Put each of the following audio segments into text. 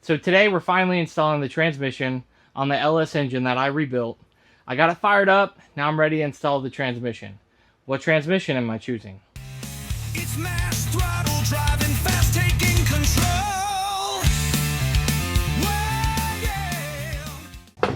So today we're finally installing the transmission on the LS engine that I rebuilt. I got it fired up, now I'm ready to install the transmission. What transmission am I choosing? It's mass throttle driving fast, taking control. Whoa, yeah.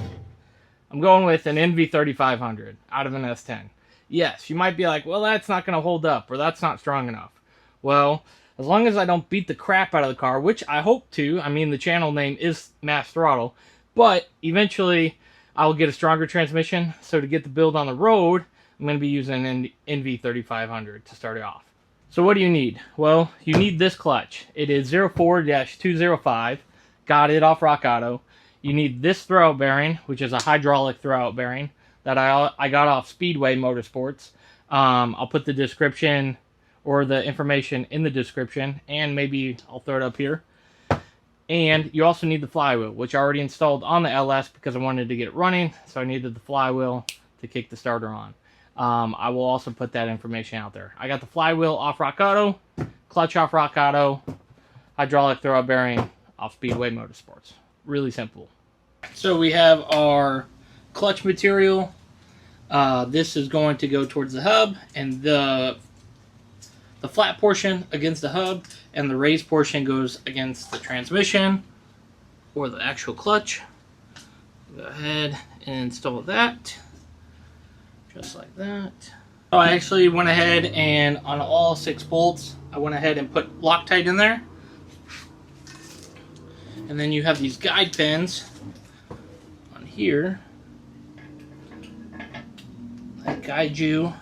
I'm going with an NV3500 out of an S10. Yes, you might be like, well, that's not going to hold up, or that's not strong enough. Well, as long as I don't beat the crap out of the car, which I hope to. I mean, the channel name is Mass Throttle, but eventually I'll get a stronger transmission. So to get the build on the road, I'm going to be using an NV3500 to start it off. So what do you need? Well, you need this clutch. It is 04-205. Got it off Rock Auto. You need this throwout bearing, which is a hydraulic throwout bearing that I got off Speedway Motorsports. I'll put the description or the information in the description, and maybe I'll throw it up here. And you also need the flywheel, which I already installed on the LS because I wanted to get it running, so I needed the flywheel to kick the starter on. I will also put that information out there. I got the flywheel off Rock Auto, clutch off Rock Auto, hydraulic throwout bearing off Speedway Motorsports. Really simple. So we have our clutch material. This is going to go towards the hub, and the flat portion against the hub, and the raised portion goes against the transmission or the actual clutch. Go ahead and install that. Just like that. So I actually went ahead and on all 6 bolts, I went ahead and put Loctite in there. And then you have these guide pins on here that guide you.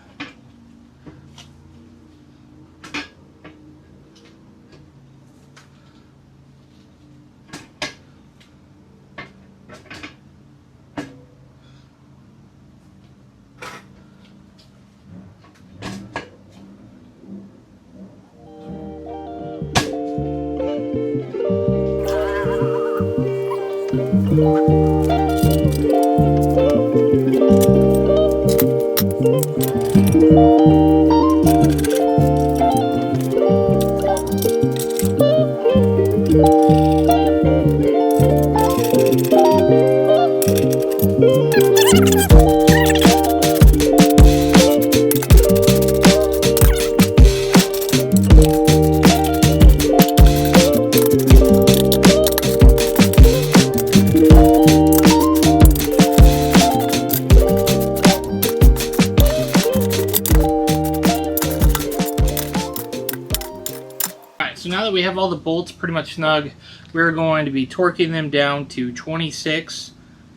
So now that we have all the bolts pretty much snug, we're going to be torquing them down to 26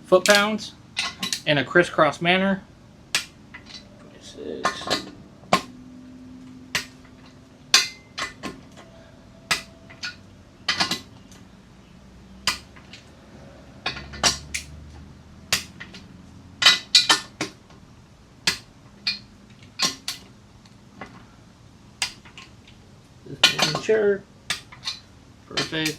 foot-pounds in a crisscross manner. 26. Just making sure. Perfect.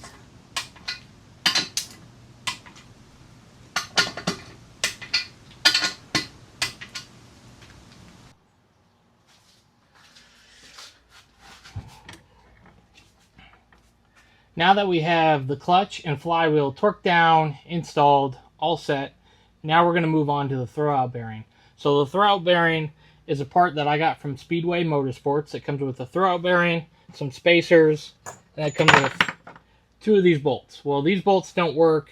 Now that we have the clutch and flywheel torqued down, installed, all set, now we're going to move on to the throwout bearing. So the throwout bearing is a part that I got from Speedway Motorsports. It comes with a throwout bearing, some spacers, and it comes with 2 of these bolts. Well, these bolts don't work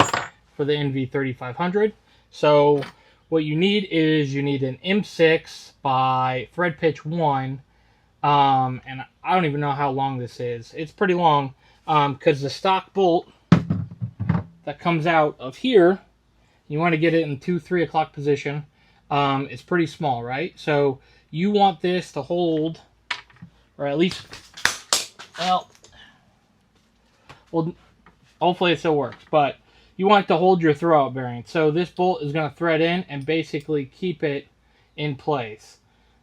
for the NV3500. So what you need is you need an M6 by thread pitch 1. And I don't even know how long this is. It's pretty long because the stock bolt that comes out of here, you want to get it in 2-3 o'clock position. It's pretty small, right? So you want this to hold, or at least, well, hopefully it still works, but you want it to hold your throwout bearing. So this bolt is going to thread in and basically keep it in place.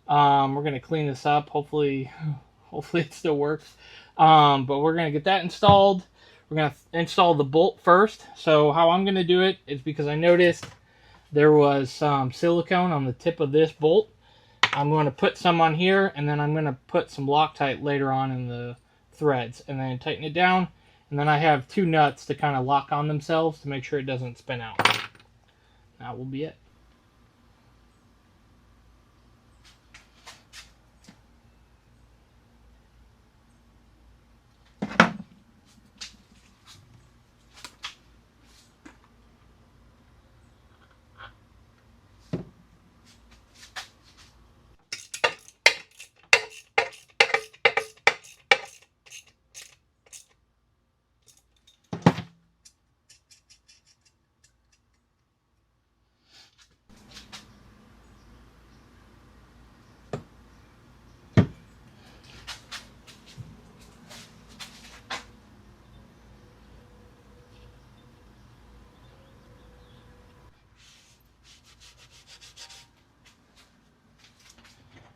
We're going to clean this up. Hopefully it still works. But we're going to get that installed. We're going to install the bolt first. So how I'm going to do it is because I noticed there was some silicone on the tip of this bolt. I'm going to put some on here, and then I'm going to put some Loctite later on in the threads, and then tighten it down, And then I have 2 nuts to kind of lock on themselves to make sure it doesn't spin out. That will be it.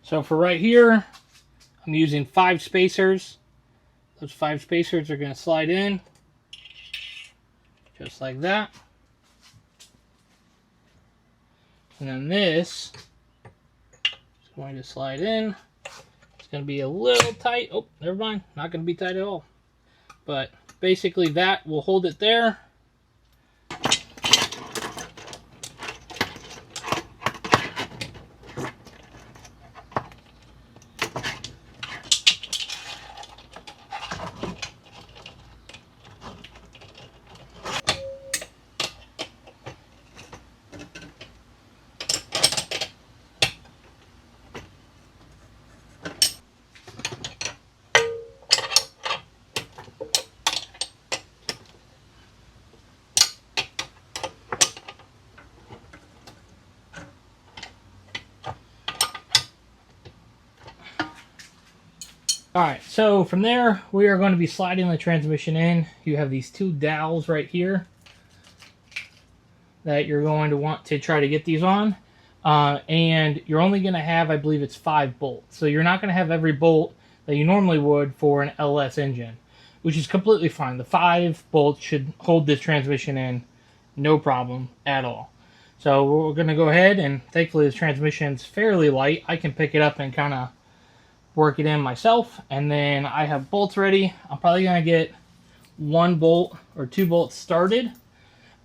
So for right here, I'm using 5 spacers. Those 5 spacers are going to slide in just like that. And then this is going to slide in. It's going to be a little tight. Oh, never mind. Not going to be tight at all. But basically that will hold it there. Alright, so from there, we are going to be sliding the transmission in. You have these 2 dowels right here that you're going to want to try to get these on. And you're only going to have, I believe it's 5 bolts. So you're not going to have every bolt that you normally would for an LS engine, which is completely fine. The 5 bolts should hold this transmission in, no problem at all. So we're going to go ahead, and thankfully the transmission's fairly light. I can pick it up and kind of work it in myself, and then I have bolts ready. I'm probably going to get 1 bolt or 2 bolts started,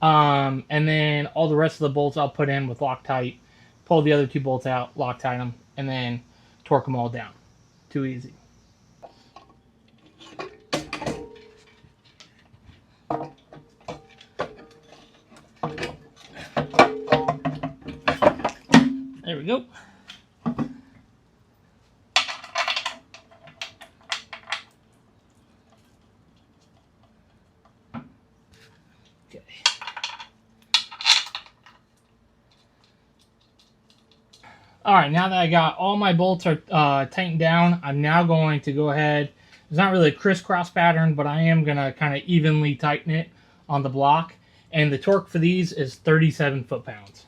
and then all the rest of the bolts I'll put in with Loctite, pull the other 2 bolts out, Loctite them, and then torque them all down. Too easy. There we go. Okay. All right, now that I got all my bolts are tightened down, I'm now going to go ahead. It's not really a crisscross pattern, but I am going to kind of evenly tighten it on the block. And the torque for these is 37 foot-pounds.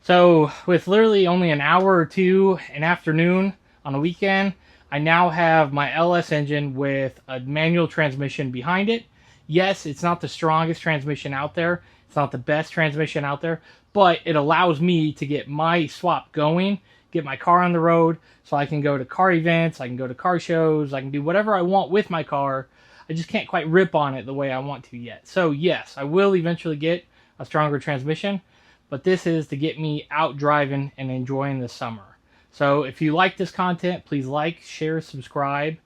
So with literally only an hour or 2 an afternoon on a weekend, I now have my LS engine with a manual transmission behind it. Yes, it's not the strongest transmission out there. It's not the best transmission out there, but it allows me to get my swap going, get my car on the road, so I can go to car events, I can go to car shows, I can do whatever I want with my car. I just can't quite rip on it the way I want to yet. So yes, I will eventually get a stronger transmission, but this is to get me out driving and enjoying the summer. So if you like this content, please like, share, subscribe,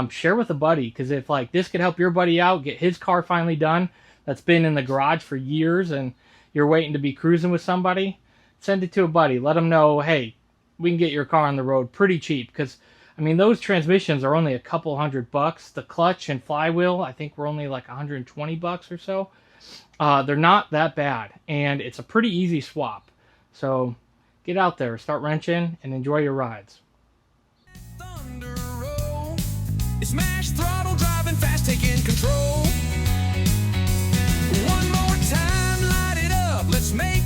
share with a buddy, because if like this could help your buddy out, get his car finally done, that's been in the garage for years and you're waiting to be cruising with somebody, send it to a buddy. Let them know, hey, we can get your car on the road pretty cheap, because I mean those transmissions are only a couple $100. The clutch and flywheel I think were only like $120 or so. They're not that bad, and it's a pretty easy swap. So get out there, start wrenching, and enjoy your rides. Thunder roll. It's smash throttle driving fast, taking control. One more time, light it up. Let's make